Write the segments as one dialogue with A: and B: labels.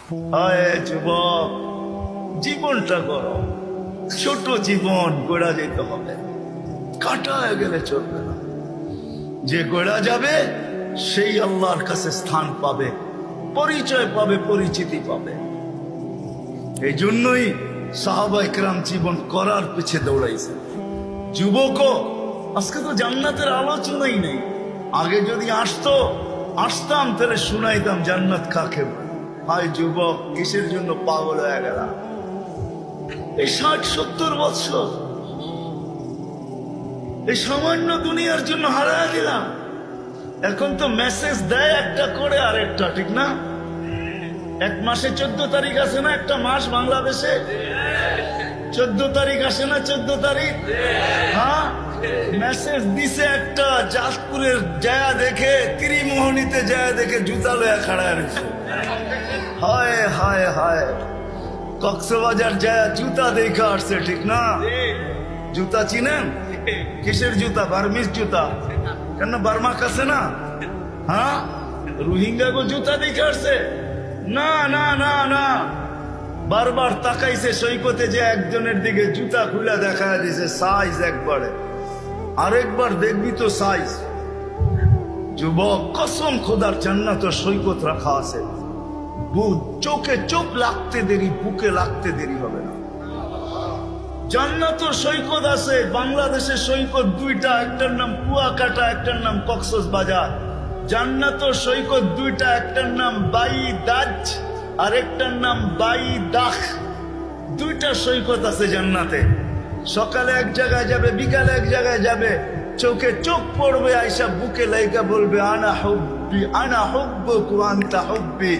A: হায় যুবক, জীবনটা করো, ছোট জীবন গড়া যেতে হবে, কাটায় গেলে চলবে না। যে গড়া যাবে সেই আল্লাহর কাছে স্থান পাবে, পরিচয় পাবে, পরিচিতি পাবে। এই জন্যই সাহাবা ইকরাম জীবন করার পিছে দৌড়াইছে। যুবকও আজকে তো জান্নাতের আলোচনাই নেই। আগে যদি আসতাম তাহলে শুনাইতাম জান্নাত কাকে বলে। হায় যুবক, কিসের জন্য পাগল হয়ে গেলাম? এই 60-70 বছর এই সামান্য দুনিয়ার জন্য হারায় দিলাম। এখন তো মেসেজ দেয় একটা করে আরেকটা, ঠিক না? এক মাসে 14 তারিখ আছে না? একটা মাস বাংলাদেশে 14 তারিখ আসে না? 14 তারিখ, হ্যাঁ, মেসেজ দিছে একটা। জাজপুরের জায়া দেখে, ত্রিমোহনীতে জায়া দেখে জুতা লয়া খাড়া রয়েছে। হায় হায় হায়, কক্সবাজার জায়া জুতা দেখে আসছে, ঠিক না? জুতা চিনেন? কিসের জুতা? বার্মিস জুতা। কেন বার্মা কাছে না? হ্যাঁ, রোহিঙ্গা গো জুতা দেখে আসছে? না না না না, বারবার তাকাইছে সৈকতে, যে একজনের দিকে জুতা খুলে দেখা দিছে সাইজ একবারে, আরেকবার দেখবি তো সাইজ। যুবক, কসম খোদার, জান্নাত সৈকত রাখা আছে। চোখে চোখ লাগতে দেরি, বুকে লাগতে দেরি হবে না। জান্নাত সৈকত আছে। বাংলাদেশের সৈকত দুইটা, একটার নাম কুয়াকাটা, একটার নাম কক্সবাজার। জান্নাত সৈকত দুইটা, একটার নাম বাইদাজ আর একটার নাম বাইদাখ। দুইটা সৈকত আছে জান্নাতে। সকালে এক জায়গায় যাবে, বিকালে এক জায়গায় যাবে, চোখে চোখ পড়বে, আয়সা বুকে লাইকা বলবে আনা হুব্বি আনা হুব্বুক ওয়া আনতা হুব্বি,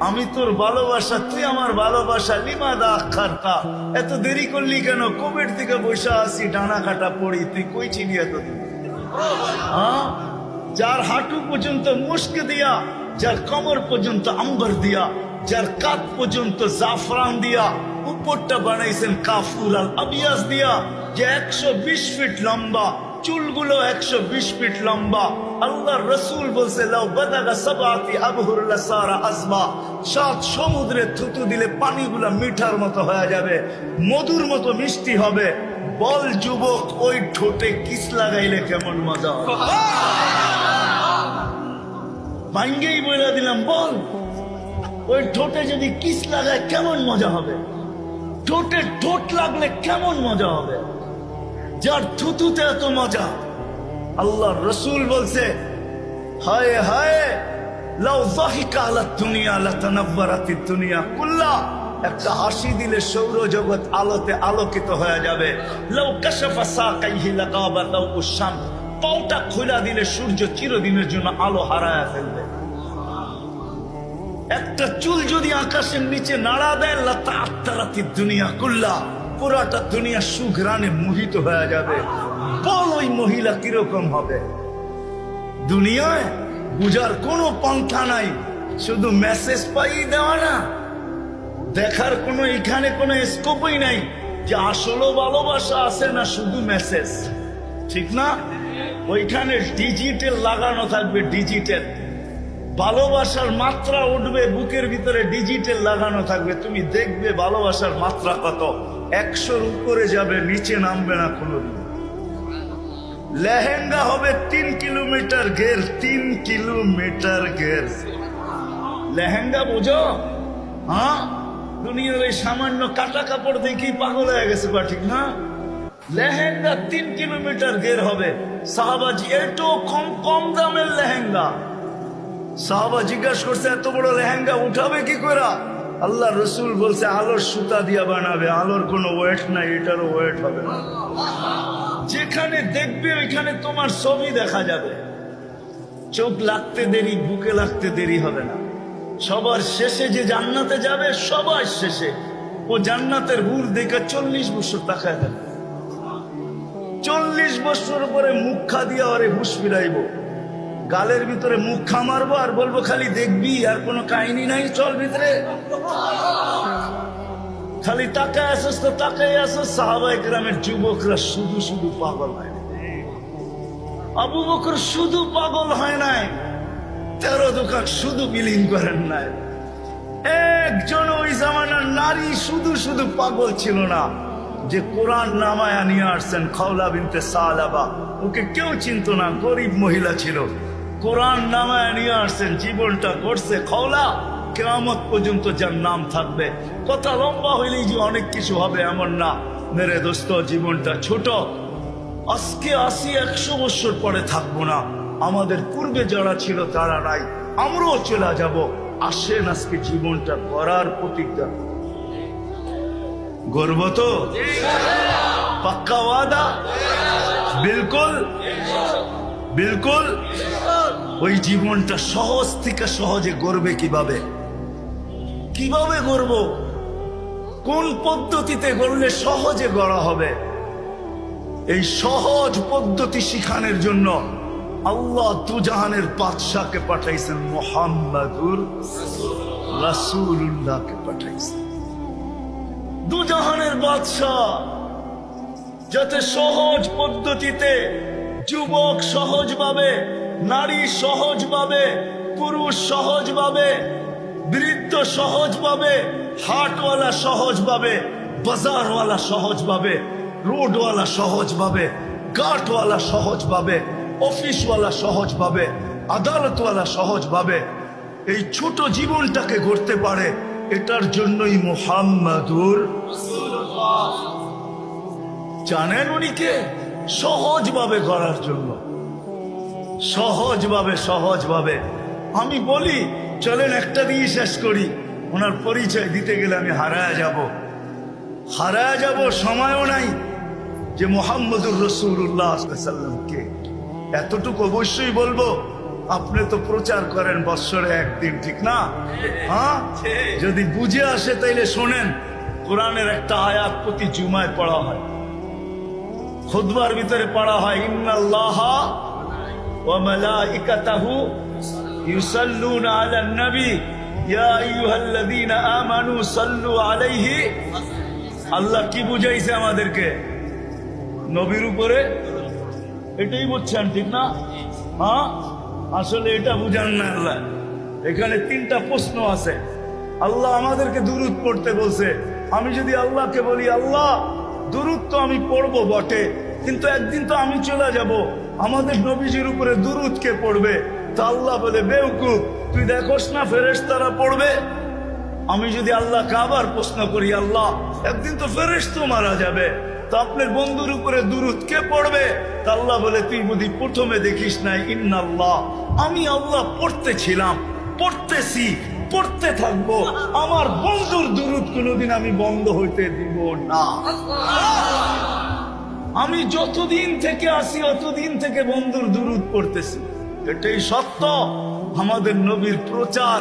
A: আমি তোর ভালোবাসা, তুই আমার ভালোবাসা। লিমাদা আখারতা, এত দেরি করলি কেন? কোভিড থেকে বসে আসি, ডানা কাটা পড়ি, তুই কই ছিলি এতদিন? হ্যাঁ, যার হাঁটু পর্যন্ত মুস্ক দিয়া, যার কমর পর্যন্ত আম্বর দিয়া, যার কাঁধ পর্যন্ত জাফরান দিয়া, উপরটা বানাইছেন কাফুর আল আবিয়াস দিয়া, যে 120 ফিট লম্বা, চুলগুলো 120 ফিট লম্বা। আল্লাহর রাসূল বলছে লাউ বাদাগা সাবাতি আবহুর লাসারা আজবা, 7 সমুদ্রে থুতু দিলে পানিগুলো মিঠার মতো হয়ে যাবে, মধুর মতো মিষ্টি হবে। বল যুবক, ওই ঠোঁটে কিস লাগাইলে কেমন মজা হবে? ভাঙ্গেই বলে দিলাম, বল ওই ঠোঁটে যদি কিস লাগায় কেমন মজা হবে? ঠোঁটে ঠোঁট লাগলে কেমন মজা হবে? যার থুতুতে এত মজা। আল্লাহ রসুল বলছে হায় হায় লাউ যাহিকা আলা দুনিয়া লাতানাব্বারাতিদ দুনিয়া কুল্লা, একটা হাসি দিলে সৌরজগৎ আলোতে আলোকিত হয়ে যাবে। লাউ কাশাফা সাকাইহি লাগাবাতাউ শামস, পাউটা খোলা দিলে সূর্য চিরদিনের জন্য আলো হারায় ফেলবে। একটা চুল যদি আকাশের নিচে নাড়া দেয় লাতাআত্তারাতিদ দুনিয়া কুল্লা, পুরাটা দুনিয়া সুঘ্রাণে মোহিত হয়ে যাবে। বল ওই মহিলা কিরকম হবে? দুনিয়ায় বুঝার কোনো পন্থা নাই, শুধু মেসেজ পাই দেওয়া না, দেখার কোনো এখানে কোনো স্কোপই নাই যে আসলে ভালোবাসা আছে না শুধু মেসেজ, ঠিক না? ওইখানে ডিজিটাল লাগানো থাকবে, ডিজিটাল ভালোবাসার মাত্রা উঠবে বুকের ভিতরে, ডিজিটাল লাগানো থাকবে। তুমি দেখবে ভালোবাসার মাত্রা কত, 100-র উপরে যাবে, নিচে নামবে না কোনোদিন। লেহেঙ্গা হবে 3 কিলোমিটার ঘের, 3 কিলোমিটার ঘের লেহেঙ্গা, বোঝো? হ্যাঁ, দুনিয়ার এই সামান্য কাটা কাপড় দেখেই পাগল হয়ে গেছে, বা ঠিক না? লেহেঙ্গা 3 কিলোমিটার ঘের হবে। সাহাবাজি এত কম কম দামের লেহেঙ্গা। সাহাবা জিজ্ঞাসা করছে এত বড় লেহেঙ্গা উঠাবে কি করে? আল্লাহ রসুল বলছে আলোর সুতা দিয়া বানাবে, আলোর কোনো ওয়েট নাই, এটারও ওয়েট হবে না। যেখানে দেখবে ওইখানে তোমার ছবি দেখা যাবে। চোখ লাগতে দেরি, বুকে লাগতে দেরি হবে না। সবার শেষে যে জান্নাতে যাবে, সবার শেষে ও জান্নাতের হুর দেখে 40 বছর তাকায় যাবে। 40 বছর পরে মুখা দিয়া ওরে হুশ ফিরাইব, গালের ভিতরে মুখা মারবো আর বলবো খালি দেখবি, আর কোনো কাহিনী নাই, চল ভিতরে। খালি তাকায় আসস তো তাকাই আসস। সাহাবা ইকরামের যুবকরা শুধু শুধু পাগল হয় না। আবু বকর শুধু পাগল হয় নাই, 13 দোকান শুধু বিলীন করেন নাই। একজন ওই জামানার নারী শুধু শুধু পাগল ছিল না যে কোরআন নামায়া নিয়ে আসছেন। খাওলা বিনতে সালাবা, ওকে কেউ চিনত না, গরিব মহিলা ছিল। কোরআন নামায়া নিয়ে আসছেন, জীবনটা গড়ছে খাওলা, কিয়ামত পর্যন্ত যার নাম থাকবে। কথা লম্বা হইলেই যে অনেক কিছু হবে এমন না মেরে দোস্ত, জীবনটা ছোট। আজকে 80-100 বছর পরে থাকবো না, আমাদের পূর্বে যারা ছিল তারা নাই, আমরাও চলে যাব। আসেন আজকে জীবনটা করার প্রতিজ্ঞা গর্ব তো পাক্কা ওয়াদা, বিলকুল বিলকুল। ওই জীবনটা সহজ থেকে সহজে গড়বে কিভাবে? কিভাবে গড়ব? কোন পদ্ধতিতে গড়লে সহজে গড়া হবে? এই সহজ পদ্ধতি শিখানোর জন্য আল্লাহ দুজাহানের বাদশাকে পাঠাইছেন, মুহাম্মাদুর রাসূলুল্লাহকে পাঠাইছেন। দুজাহানের বাদশাহ যাতে সহজ পদ্ধতিতে যুবক সহজভাবে, নারী সহজভাবে, পুরুষ সহজভাবে, বৃদ্ধ সহজভাবে, হাটওয়ালা সহজভাবে, বাজারওয়ালা সহজভাবে, রোডওয়ালা সহজভাবে, ঘাটওয়ালা সহজভাবে, অফিসওয়ালা সহজভাবে, আদালতওয়ালা সহজভাবে এই ছোট জীবনটাকে গড়তে পারে, এটার জন্যই মুহাম্মাদুর রাসূলুল্লাহ। জানেন উনি কে? সহজভাবে গড়ার জন্য, সহজভাবে সহজভাবে। আমি বলি চলেন একটা দিয়ে শেষ করি, ওনার পরিচয় দিতে গেলে আমি হারায়া যাব, সময়ও নাই। যে মুহাম্মদুর রাসূলুল্লাহ সাল্লাল্লাহু আলাইহি ওয়াসাল্লাম কে, এতটুকু অবশ্যই বলবো। আপনি তো প্রচার করেন বৎসরে একদিন, ঠিক না? হ্যাঁ, যদি বুঝে আসে তাইলে শোনেন। কোরআনের একটা আয়াত প্রতি জুমায় পড়া হয়, খুতবার ভিতরে পড়া হয়, ইন্নাল্লাহা ওয়া মালাইকাতাহু ইউসাল্লুনা আলান নবী ইয়া আইয়ুহাল্লাযীনা আমানু সাল্লু আলাইহি। আল্লাহ কি বুঝাইছে আমাদেরকে? নবীর উপরে। এটাই বুঝছেন, ঠিক না? হ্যাঁ, আসলে এটা বুঝান না আল্লাহ। এখানে 3টা প্রশ্ন আছে। আল্লাহ আমাদেরকে দুরূদ পড়তে বলছে। আমি যদি আল্লাহকে বলি, আল্লাহ দুরূদ তো আমি পড়বো বটে, কিন্তু একদিন তো আমি চলে যাব, আমাদের নবীজির উপরে দুরূদ কে পড়বে? তা আল্লাহ বলে, বেওকুফ, তুই দেখোস না ফেরেশতারা পড়বে? আমি যদি আল্লাহকে আবার প্রশ্ন করি, আল্লাহ একদিন তো ফেরেশতা মারা যাবে, তো আপনার বন্ধুর উপরে দুরূদ কে পড়বে? তা আল্লাহ বলে, তুই বুঝি প্রথমে দেখিস নাই, ইন্নাল্লাহ, আমি আল্লাহ পড়তেছিলাম, পড়তেছি, পড়তে থাকবো, আমার বন্ধুর দুরূদ কোনোদিন আমি বন্ধ হইতে দিব না। আমি যতদিন থেকে আসি অতদিন থেকে বন্ধুর দুরূদ পড়তেছি, এটাই সত্য। আমাদের নবীর প্রচার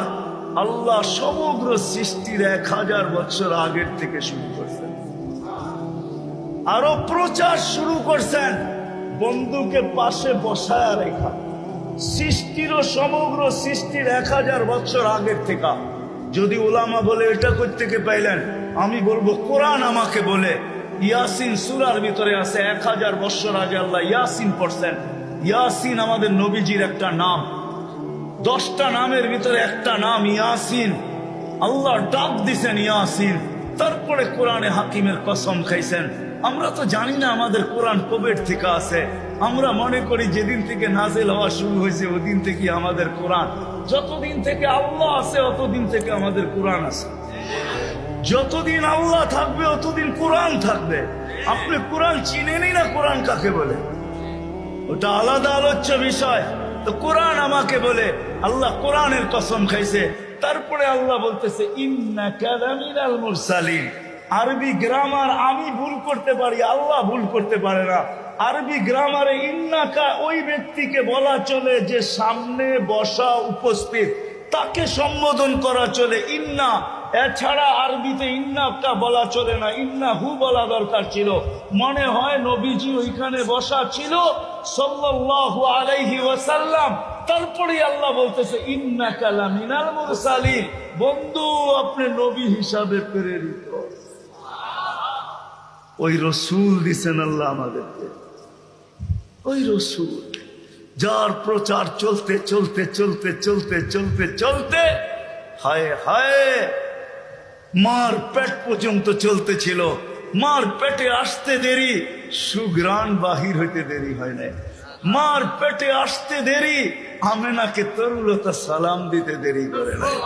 A: আল্লাহ সমগ্র সৃষ্টির 1000 বছর আগের থেকে শুরু করছেন। আরো প্রচার শুরু করছেন বন্ধুকে পাশে বসায় রেখা। সৃষ্টিরও সমগ্র সৃষ্টির 1000 বছর আগের থেকে। যদি উলামা বলে এটা কই থেকে পাইলেন, আমি বলবো কোরআন আমাকে বলে। ইয়াসিন সূরার ভিতরে আছে 1000 বছর আগে আল্লাহ ইয়াসিন পড়ছেন। ইয়াসিন আমাদের নবীজির একটা নাম। 10টা নামের ভিতরে একটা নাম ইয়াসিন। আল্লাহ ডাক দিছেন ইয়াসিন, তারপরে কোরআনে হাকিমের কসম খাইছেন। আমরা তো জানি না আমাদের কোরআন কবের থেকে আছে। আমরা মনে করি যেদিন থেকে নাজিল হওয়া শুরু হয়েছে ওদিন থেকে আমাদের কোরআন। যতদিন থেকে আল্লাহ আছে অতদিন থেকে আমাদের কোরআন আছে। যতদিন আল্লাহ থাকবে অতদিন কোরআন থাকবে। আপনি কোরআন চিনেনই না কোরআন কাকে বলে, ওটা আলাদা আলোচ্য বিষয়। তো কোরআন আমাকে বলে, আল্লাহ কোরআনের কসম খাইছে। তারপরে আল্লাহ বলতেছে, ইন্নাকা লামিনাল মুরসালিন। আরবি গ্রামার আমি ভুল করতে পারি, আল্লাহ ভুল করতে পারে না। আরবি গ্রামারে ইন্নাকা ওই ব্যক্তিকে বলা চলে যে সামনে বসা উপস্থিত, তাকে সম্বোধন করা চলে ইন্না। এছাড়া আরবিতে ইন্নাকা বলা চলে না, ইন্না হু বলা দরকার ছিল। মনে হয় নবীজি ওইখানে বসা ছিল সাল্লাল্লাহু আলাইহি ওয়াসাল্লাম। তারপরে আল্লাহ বলতেছে, ইন্নাকা লামিনাল মুরসালিন, বন্ধু আপনি নবী হিসাবে প্রেরিত। ওই রসুল দিছেন আল্লাহ আমাদেরকে, ওই রসুল যার প্রচার চলতে চলতে চলতে চলতে চলতে চলতে হায় হায়, মার পেট পর্যন্ত চলতেছিল, মার পেটে আসতে দেরি, সুঘ্রাণ বাহির হইতে দেরি হয় নাই। মার পেটে আসতে দেরি, আমেনাকে তরুলতা সালাম দিতে দেরি করে নাই।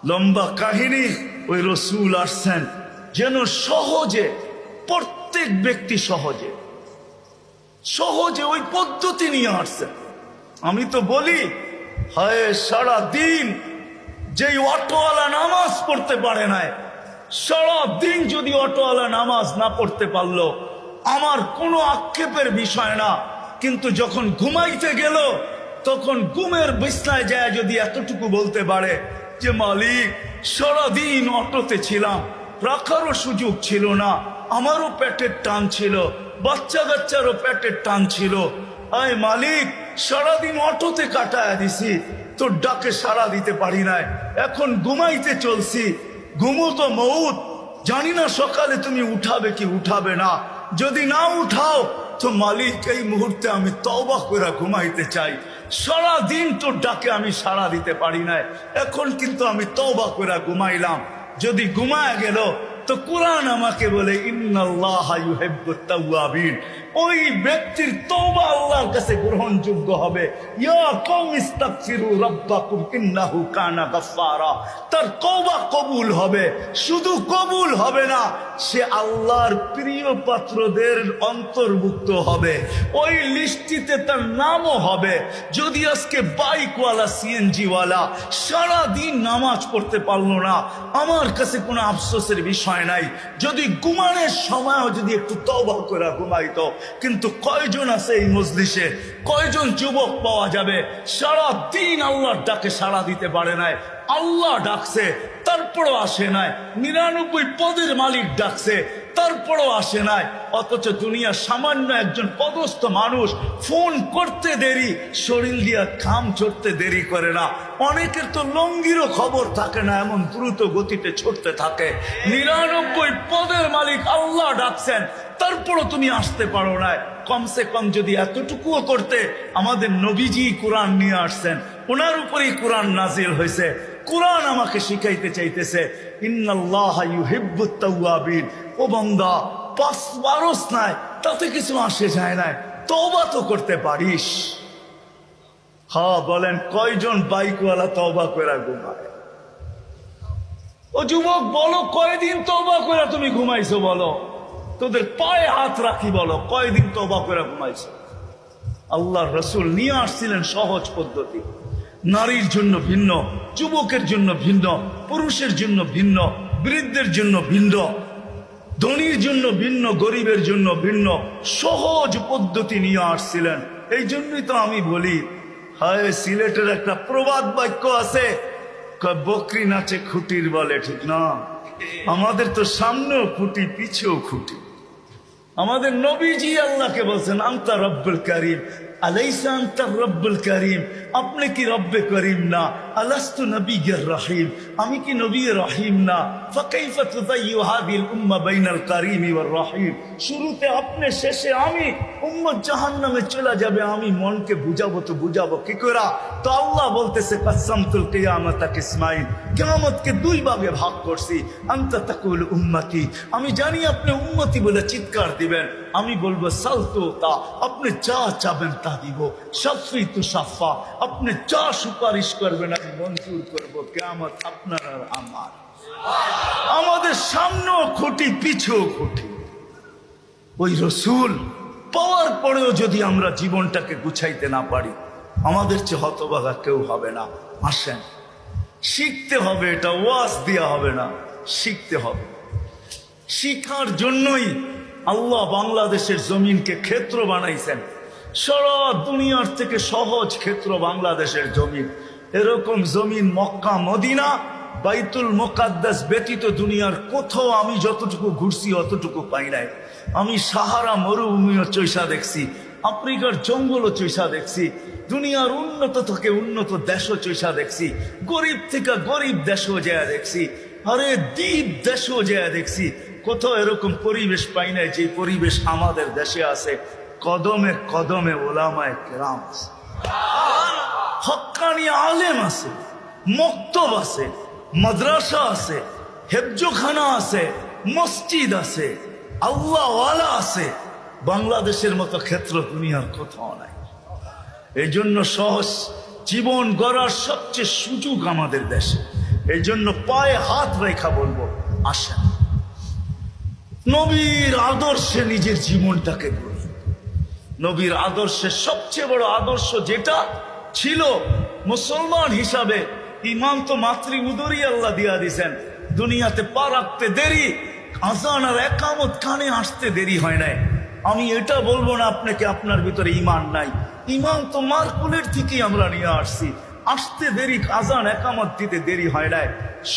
A: লম্বা কাহিনী। ওই রসুল আসছেন যেন সহজে, প্রত্যেক ব্যক্তি সহজে সহজে ওই পদ্ধতি নিয়ে আসছেন। আমি তো বলি, হায় সারা দিন যেই অটোওয়ালা নামাজ পড়তে পারে নাই, সারা দিন যদি অটোওয়ালা নামাজ না পড়তে পারলো, আমার কোনো আক্ষেপের বিষয় না। কিন্তু যখন ঘুমাইতে গেল, তখন ঘুমের বিছনায় যায় যদি এতটুকু বলতে পারে যে মালিক, সারাদিন অটোতে ছিলাম, রাখারও সুযোগ ছিল না, আমারও পেটের টান ছিল, বাচ্চা কাচ্চারও পেটের টান ছিল, আয় মালিক সারাদিন অটোতে কাটায় দিছি, তোর ডাকে সাড়া দিতে পারি নাই, এখন ঘুমাইতে চলছি, ঘুমো তো মউত, জানি না সকালে তুমি উঠাবে কি উঠাবে না, যদি না উঠাও তো মালিক এই মুহূর্তে আমি তওবা করে ঘুমাইতে চাই, সারা দিন তোর ডাকে আমি সাড়া দিতে পারি নাই, এখন কিন্তু আমি তওবা করে ঘুমাইলাম। যদি ঘুমায় গেল তো কোরআন আমাকে বলে ইন্নাল্লাহা ইউহিব্বুত তাওয়াবিন, ওই ব্যক্তির তওবা আল্লাহর কাছে গ্রহণযোগ্য হবে। ইয়া কওমি ইস্তাগফিরু রাব্বাকুম ইন্নাহু কানা গাফফারা, তার তওবা কবুল হবে। শুধু কবুল হবে না, সে আল্লাহর প্রিয় পাত্রদের অন্তর্ভুক্ত হবে, ওই লিস্টিতে তার নামও হবে। যদি আজকে বাইকওয়ালা, সিএনজিওয়ালা সারা দিন নামাজ পড়তে পারলো না, আমার কাছে কোনো আফসোসের বিষয় নাই। যদি ঘুমানোর সময়ও যদি একটু তওবা করে ঘুমাইতো। কিন্তু কয়জন আছে এই মজলিসে, কয়জন যুবক পাওয়া যাবে সারা দিন আল্লাহর ডাকে সাড়া দিতে পারে নাই? আল্লাহ ডাকছে তারপরও আসে নাই, 99 পদের মালিক ডাকছে তারপরও আসে নাই, অথচ দুনিয়া সামান্য একজন পদস্থ মানুষ ফোন করতে দেরি, শরীর দিয়া খাম ছড়তে দেরি করে না। অনেকের তো লঙ্গিরও খবর থাকে না, এমন দ্রুত গতিতে ছুটতে থাকে। 99 পদের মালিক আল্লাহ ডাকছেন, তারপরও তুমি আসতে পারো না। কমসে কম যদি এতটুকুও করতে, আমাদের নবীজি কোরআন নিয়ে আসছেন, ওনার উপরেই কোরআন নাজিল হয়েছে। কোরআন আমাকে শিখাইতে চাইতেছে ইন্নাল্লাহা ইউহিব্বুত তাওয়াবিন। ও বান্দা, পাঁচ বারস নাই, তাতে কিছু আসে যায় না, তওবা তো করতে পারিস। হ্যাঁ বলেন, কয়জন বাইকওয়ালা তওবা করে ঘুমায়? ও যুবক বলো, কয়দিন তওবা করে তুমি ঘুমাইছো? বলো, তোদের পায়ে হাত রাখি, বলো কয়দিন তওবা করে ঘুমাইছো? আল্লাহর রাসূল নিয়ে আসছিলেন সহজ পদ্ধতি। নারীর জন্য ভিন্ন, যুবকের জন্য ভিন্ন, পুরুষের জন্য ভিন্ন, বৃদ্ধের জন্য ভিন্ন, ধনীর জন্য ভিন্ন, গরিবের জন্য ভিন্ন, সহজ পদ্ধতি নিয়ে আসছিলেন। এই জন্যই তো আমি বলি, হায় সিলেটের একটা প্রবাদ বাক্য আছে, বকরি নাচে খুঁটির বলে, ঠিক না? আমাদের তো সামনেও খুঁটি, পিছেও খুঁটি। আমাদের নবীজি আল্লাহকে বলছেন আনতা রব্বুল করিম, আলাইসা আনতা রব্বুল করিম, আপনি কি রব্বে করিম না? আলাস্তু নবিয়্যির রহিম, আমি কি নবী রহিম না? ফাকাইফা তুযায়্যু হাযিহিল উম্মাহ বাইনাল করিম ওয়ার রহিম। শুরুতে আপনি, শেষে আমি, উম্মত জাহান্নামে চলে যাবে, আমি মনকে বুঝাবো তো বুঝাবো কি করে? তো আল্লাহ বলতেছে কাসামতুল কিয়ামাতা কিসমাইন, কিয়ামতকে দুই ভাগে ভাগ করছি। আনতা তাকুল উম্মতি, আমি জানি আপনি উম্মতি বলে চিৎকার দিবেন, আমি বলবো সালতু তা, আপনি যা চাবেন তা দিব। শাফি তু শাফা, আপনি যা সুপারিশ করবেন আমি মঞ্জুর করবো। কিয়ামত আপনার আর আমার। আমাদের সামনেও খুঁটি, পিছেও খুঁটি। ওই রসুল পাওয়ার পরেও যদি আমরা জীবনটাকে গুছাইতে না পারি, আমাদের চেয়ে হতভাগা কেউ হবে না। আসেন, শিখতে হবে, এটা ওয়াজ দেওয়া হবে না, শিখতে হবে। শিখার জন্যই আল্লাহ বাংলাদেশের জমিনকে ক্ষেত্র বানাইছেন। সারা দুনিয়ার থেকে সহজ ক্ষেত্র বাংলাদেশের জমিন। এরকম জমিন মক্কা, মদিনা, বাইতুল মুকাদ্দাস ব্যতীত দুনিয়ার কোথাও আমি যতটুকু ঘুরছি অতটুকু পাই নাই। আমি সাহারা মরুভূমিও চৈসা দেখছি, আফ্রিকার জঙ্গলও চৈসা দেখছি, দুনিয়ার উন্নত থেকে উন্নত দেশও চৈসা দেখছি, গরিব থেকে গরিব দেশও যায় দেখছি, আরে দ্বীপ দেশও যায় দেখছি। কোথাও এরকম পরিবেশ পাই নাই যে পরিবেশ আমাদের দেশে আছে। কদমে কদমে ওলামায়ে কেরাম আছে, হক্কানি আলেম আছে, মক্তব আছে, মাদ্রাসা আছে, হেফজোখানা আছে, মসজিদ আছে, আল্লাহওয়ালা আছে। বাংলাদেশের মতো ক্ষেত্র দুনিয়ার কোথাও নাই। এই জন্য সহজ জীবন গড়ার সবচেয়ে সুযোগ আমাদের দেশে। এই জন্য পায়ে হাত রেখা বলবো, আসেন নবীর আদর্শে নিজের জীবনটাকে গড়ি। নবীর আদর্শের সবচেয়ে বড় আদর্শ যেটা ছিল মুসলমান হিসাবে, ইমান তো মাতৃ উদরই আল্লাহ দিয়া দিছেন। দুনিয়াতে পা রাখতে দেরি, আজান আর একামত কানে আসতে দেরি হয় নাই। আমি এটা বলবো না আপনাকে আপনার ভিতরে ইমান নাই, ইমান তো মার কুলের থেকেই আমরা নিয়ে আসছি। আসতে দেরি, আজান একামত দিতে দেরি হয় নাই।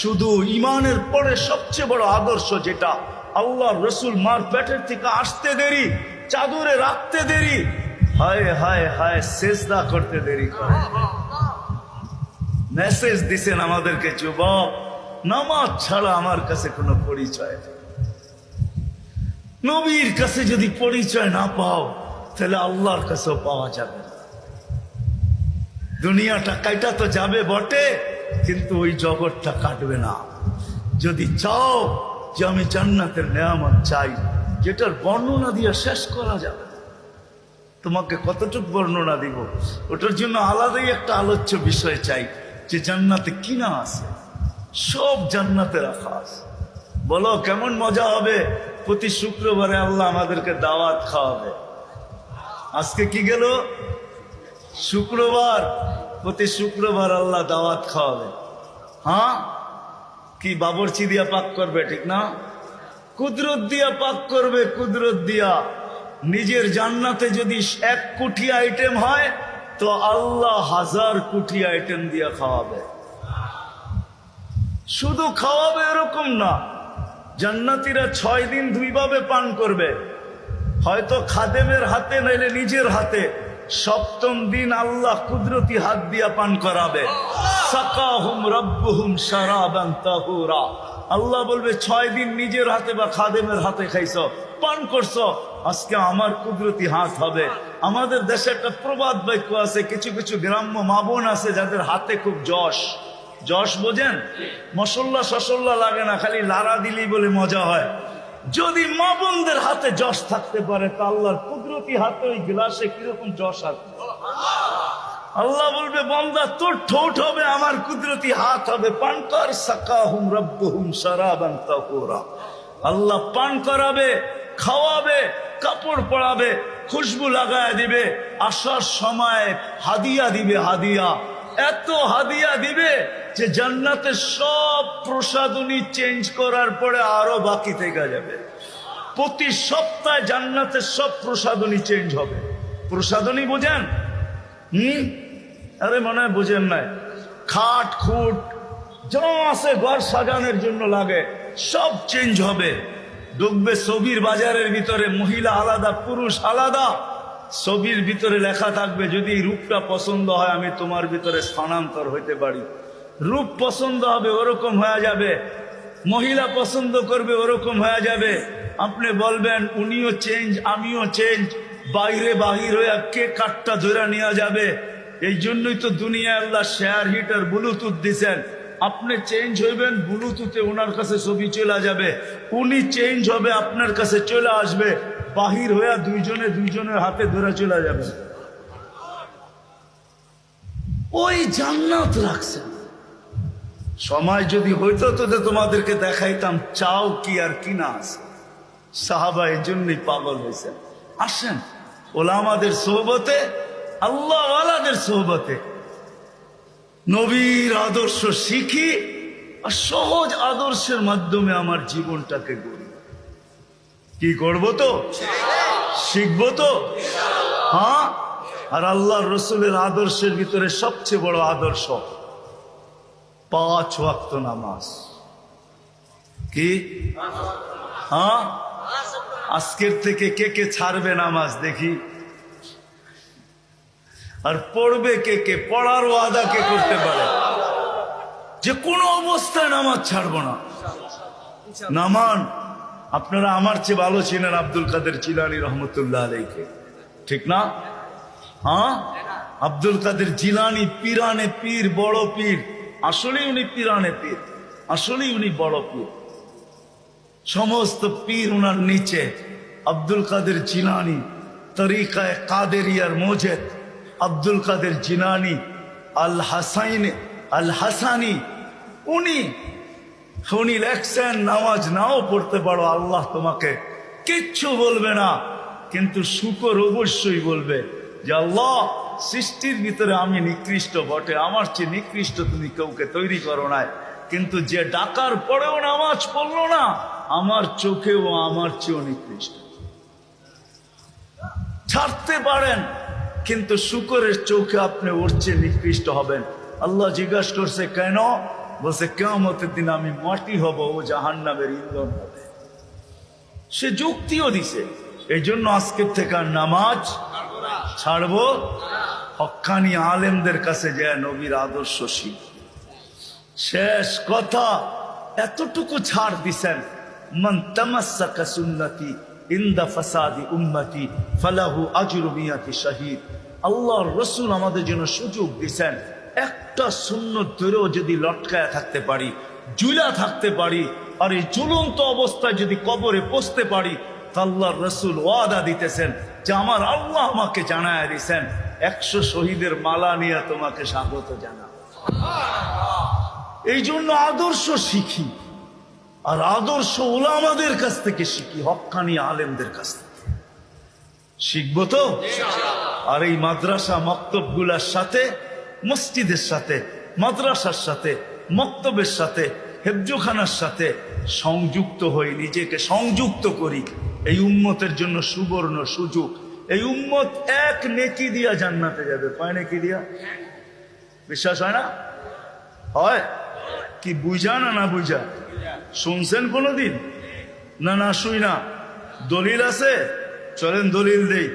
A: শুধু ইমানের পরে সবচেয়ে বড় আদর্শ যেটা, আল্লাহ রসুল মার পেটের থেকে আসতে দেরি, চাদরে রাখতে দেরি, হায় হায় হায় সেজদা করতে দেরি করে। মেসেজ দিছেন আমাদেরকে, যুবক নামাজ ছাড়া আমার কাছে কোনো পরিচয় নেই। নবীর কাছে যদি পরিচয় না পাও তাহলে আল্লাহর কাছেও পাওয়া যাবে না। দুনিয়াটা কাইটা তো যাবে বটে, কিন্তু ওই জগৎটা কাটবে না। যদি চাও যে আমি জান্নাতের নেয়ামত চাই, যেটার বর্ণনা দিয়ে শেষ করা যাবে, তোমাকে কতটুকু বর্ণনা দিব, ওটার জন্য আলাদাই একটা আলোচ্য বিষয় চাই, যে জান্নাতে কিনা আছে, সব জান্নাতে রাখা আছে। বলো কেমন মজা হবে? প্রতি শুক্রবারে আল্লাহ আমাদেরকে দাওয়াত খাওয়াবে। আজকে কি গেল শুক্রবার, প্রতি শুক্রবার আল্লাহ দাওয়াত খাওয়াবে। হ্যাঁ, কি বাবরচি দিয়া পাক করবে, ঠিক না? কুদরত দিয়া পাক করবে, কুদরত দিয়া। নিজের জান্নাতে যদি 1 কোটি আইটেম হয় তো আল্লাহ 1000 কোটি আইটেম দিয়া খাওয়াবে। শুধু খাওয়াবে এরকম না, জান্নাতীরা 6 দিন 2 ভাবে পান করবে, হয়তো খাদেমের হাতে নাইলে নিজের হাতে। 7ম দিন আল্লাহ কুদরতি হাত দিয়া পান করাবে। সাকাহুম রাব্বুহুম শারাবান তাহুরা। আল্লাহ বলবে 6 দিন নিজের হাতে বা খাদেমের হাতে খাইছো, পান করছো, আজকে আমার কুদরতি হাত হবে। আমাদের দেশে একটা প্রবাদ বাক্য আছে, কিছু কিছু গ্রাম্য মা বোন আছে যাদের হাতে খুব যশ। যশ বোঝেন? মশল্লা সসল্লা লাগে না, খালি লাড়া দিলেই বলে মজা হয়। যদি মা বোনদের হাতে যশ থাকতে পারে তা আল্লাহর কুদরতি হাতে ওই গ্লাসে কিরকম যশ আছে। আল্লাহ বলবে, বান্দা তোর ঠোঁট হবে, আমার কুদরতি হাত হবে, পান কর। সাকাহুম রাব্বুহুম শারাবান তাহুরা। আল্লাহ পান করাবে, খাওয়াবে, কাপড় পরাবে, খুশবু লাগায় দিবে, আসার সময় হাদিয়া দিবে। হাদিয়া, এত হাদিয়া দিবে যে জান্নাতের সব প্রসাদনী চেঞ্জ করার পরে আরো বাকি থেকে যাবে। প্রতি সপ্তাহে জান্নাতের সব প্রসাদনী চেঞ্জ হবে। প্রসাদনী বোঝেন? আরে মনে হয় বোঝেন নাই। খাট খুট যা আছে ঘর সাজানোর জন্য লাগে সব চেঞ্জ হবে। ঢুকবে ছবির বাজারের ভিতরে, মহিলা আলাদা, পুরুষ আলাদা। ছবির ভিতরে লেখা থাকবে, যদি রূপটা পছন্দ হয় আমি তোমার ভিতরে স্থানান্তর হইতে পারি। রূপ পছন্দ হবে ওরকম হয়ে যাবে, মহিলা পছন্দ করবে ওরকম হয়ে যাবে। আপনি বলবেন উনিও চেঞ্জ আমিও চেঞ্জ, বাইরে বাহির হয়ে কে কাঠটা ধরে নেওয়া যাবে। এই জন্যই তো দুনিয়ায় আল্লাহ শেয়ার হিটার ব্লুটুথ দিছেন। আপনি চেঞ্জ হইবেন, ব্লুটুথে ওনার কাছে ছবি চলে যাবে, উনি চেঞ্জ হবে আপনার কাছে চলে আসবে, বাহির হইয়া দুইজনের হাতে ধরে চলে যাবে। ওই জান্নাত রাখছেন। সময় যদি হইতো তো তোমাদেরকে দেখাইতাম চাও কি আর কি না আছে। সাহাবা এই জন্যই পাগল হয়েছেন। আসেন ওলামাদের সোহবতে, আল্লাহওয়ালাদের সোহবতে নবীর আদর্শ শিখি, আর সহজ আদর্শের মাধ্যমে আমার জীবনটাকে গড়ি। কি করবো তো? শিখবো তো? হ্যাঁ। আর আল্লাহ রসুলের আদর্শের ভিতরে সবচেয়ে বড় আদর্শ 5 ওয়াক্ত নামাজ। কি? হ্যাঁ, আজকের থেকে কে কে ছাড়বে নামাজ দেখি? আর পড়বে কে কে? পড়ার ওয়াদা কে করতে পারে যে কোনো অবস্থায় নামাজ ছাড়বো না? নামান। আপনারা আমার চেয়ে ভালো ছিলেন আব্দুল কাদের জিলানী রহমতুল্লাহ আলাইকে, ঠিক না? হ্যাঁ, আব্দুল কাদের জিলানী পীরানে পীর, বড় পীর। আসলেই উনি পীরানে পীর, আসলেই উনি বড় পীর। সমস্ত পীর উনার নিচে। আব্দুল কাদের জিলানী, তরিকায় কাদেরিয়ার মোজেদ আব্দুল কাদের জিলানী আল হাসানি, উনি লেখছেন নামাজ নাও পড়তে পারো, আল্লাহ তোমাকে কিচ্ছু বলবে না, কিন্তু শুকর অবশ্যই বলবে যে আল্লাহ সৃষ্টির ভিতরে আমি নিকৃষ্ট বটে, আমার চেয়ে নিকৃষ্ট তুমি কাউকে তৈরি করো নাই, কিন্তু যে ডাকার পরেও নামাজ পড়লো না আমার চোখেও আমার চেয়েও নিকৃষ্ট। ছাড়তে পারেন কিন্তু শুকরের চোখে আপনি ওর চেয়ে নিকৃষ্ট হবেন। আল্লাহ জিজ্ঞাসা করছে কেন? বলছে কিয়ামতের দিন আমি মাটি হব, ও জাহান্নামের ইন্ধন হবে। সে যুক্তিও দিছে। এই জন্য আজকের থেকে আর নামাজ ছাড়বো, হক্কানি আলেমদের কাছে যায় নবীর আদর্শ শিখ। শেষ কথা, এতটুকু ছাড় দিছেন, মান তামাসসাকা সুন্নতি ইনদা ফাসাদি উম্মতি ফালাহু আজরু মিয়াতি শাহীদ। আল্লাহর রাসূল আমাদের জন্য সুযোগ দিছেন, একটা সুন্নত ধরেও যদি লটকায়া থাকতে পারি, ঝুলা থাকতে পারি, আর এই ঝুলন্ত অবস্থায় যদি কবরে পৌঁছতে পারি, তা আল্লাহর রাসূল ওয়াদা দিতেছেন যে আমার আল্লাহ আমাকে জানায় দিছেন 100 শহীদের মালা নিয়ে তোমাকে স্বাগত জানাবো। এই জন্য আদর্শ শিখি, আর আদর্শ উলামাদের কাছ থেকে শিখি, হক্কানি আলেমদের কাছ থেকে শিখবো তো। আর এই মাদ্রাসা মক্তবগুলার সাথে, মসজিদের সাথে, মাদ্রাসার সাথে, মক্তবের সাথে, হেফজোখানার সাথে সংযুক্ত হই, নিজেকে সংযুক্ত করি। এই উম্মতের জন্য সুবর্ণ সুযোগ। এই উম্মত এক নেকি দিয়া জান্নাতে যাবে। কয় নেকি দিয়া? বিশ্বাস হয় না? হয় কি? বুঝা না বুঝা? শুনছেন কোনদিন? না শুই না। দলিল আছে? চলেন দলিল দেই।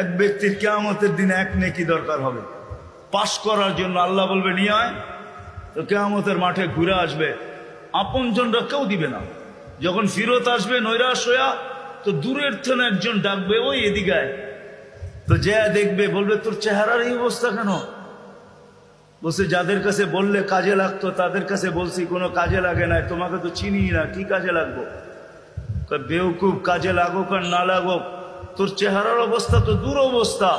A: এক ব্যক্তির কিয়ামতের দিন এক নেকি দরকার হবে পাশ করার জন্য। আল্লাহ বলবে নিয়ে আয়, তো কিয়ামতের মাঠে ঘুরে আসবে, আপনজনরা কেউ দিবে না। যখন ফিরত আসবে নৈরাশ হইয়া, তো দূরের থেকে একজন ডাকবে, ওই এদিকে আয়। তো যে দেখবে বলবে তোর চেহারার এই অবস্থা কেন? বলছে যাদের কাছে বললে কাজে লাগতো তাদের কাছে বলছি, কোনো কাজে লাগে না, তোমাকে তো চিনি না, কি কাজে লাগবো? বেউকুব, কাজে লাগুক আর না লাগুক, তোর চেহারার অবস্থা তো দূর অবস্থা,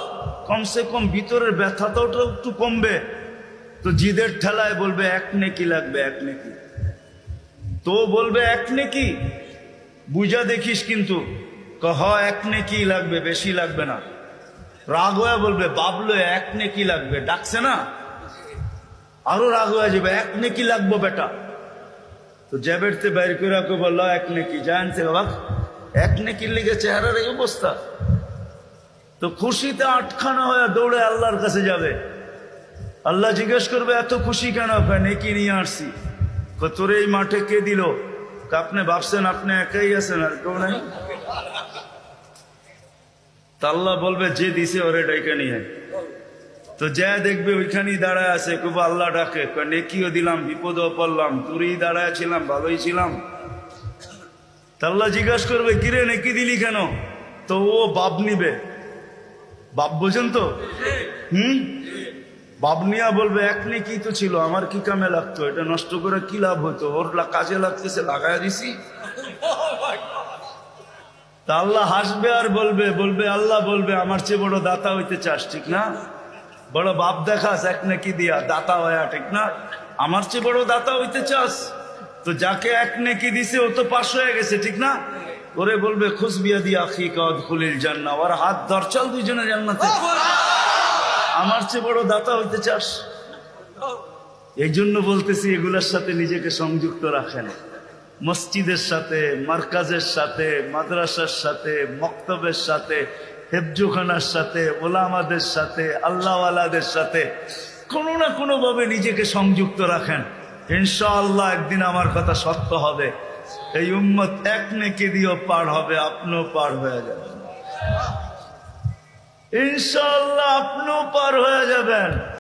A: কমসে কম ভিতরের ব্যথাটাও একটু কমবে। তো জিদের ঠেলায় বলবে এক নেকি লাগবে, এক নেকি। তো বলবে এক নেকি, বুঝা দেখিস কিন্তু, এক নেকি লাগবে, বেশি লাগবে না। রাগ হয়ে বলবে বাবলো এক নেকি লাগবে, ডাকছে না, আরো রাগ হয়ে যাবে, এক নেকি লাগবো বেটা। তো জ্যাবেরতে বাইর করে বলল এক নেকি, জানছে বাবা এক নেকির লিগে চেহারার এই অবস্থা। তো খুশিতে আটখানা হয়ে দৌড়ে আল্লাহর কাছে যাবে। আল্লাহ জিজ্ঞেস করবে এত খুশি কেন? নেকি নিয়ে আসছি। তোর এই মাঠে কে দিল? আপনি ভাবছেন আপনি একাই আছেন, আর কেউ নাই। তা আল্লাহ বলবে যে দিছে ওরে ডাইকা নিয়ে। তো যা দেখবে ওইখানেই দাঁড়ায় আছে, খুব আল্লাহ ডাকে, নেকিও দিলাম, বিপদও পড়লাম, তুরই দাঁড়ায় ছিলাম, ভালোই ছিলাম। তা আল্লাহ জিজ্ঞাসা করবে কিরে নেকি দিলি কেন? তো ও বাপ নিবে। বাপ বোঝেন তো? বাপ নিয়া বলবে এক নেকি তো ছিল, আমার কি কামে লাগতো? এটা নষ্ট করে কি লাভ হতো? ওর কাজে লাগতেছে, লাগাই দিছি। তা আল্লাহ হাসবে আর বলবে আল্লাহ বলবে আমার চেয়ে বড় দাতা হইতে চাস, ঠিক না? বড় বাপ দেখাস এক নেকি দিয়া, দাতা হয়া, ঠিক না? আমার চেয়ে বড় দাতা হইতে চাস? তো যাকে এক নেকি দিছে ও তো পাশ হয়ে গেছে, ঠিক না? ওরে বলবে খুশবিয়া দিয়া আখিকা উদখুলিল জান্নাহ, ওর হাত ধর, চল দুইজনে জান্নাতে। আমার চেয়ে বড় দাতা হইতে চাস? এই জন্য বলতেছি এগুলোর সাথে নিজেকে সংযুক্ত রাখেন। মসজিদের সাথে, মার্কাজের সাথে, মাদ্রাসার সাথে, মক্তবের সাথে, হেফজোখানার সাথে, ওলামাদের সাথে, আল্লাহওয়ালাদের সাথে কোনো না কোনো ভাবে নিজেকে সংযুক্ত রাখেন। ইনশাআল্লাহ একদিন আমার কথা সত্য হবে। এই উম্মত এক নেকি দিয়েও পার হবে, আপনিও পার হয়ে যাবেন ইনশাআল্লাহ, আপনিও পার হয়ে যাবেন।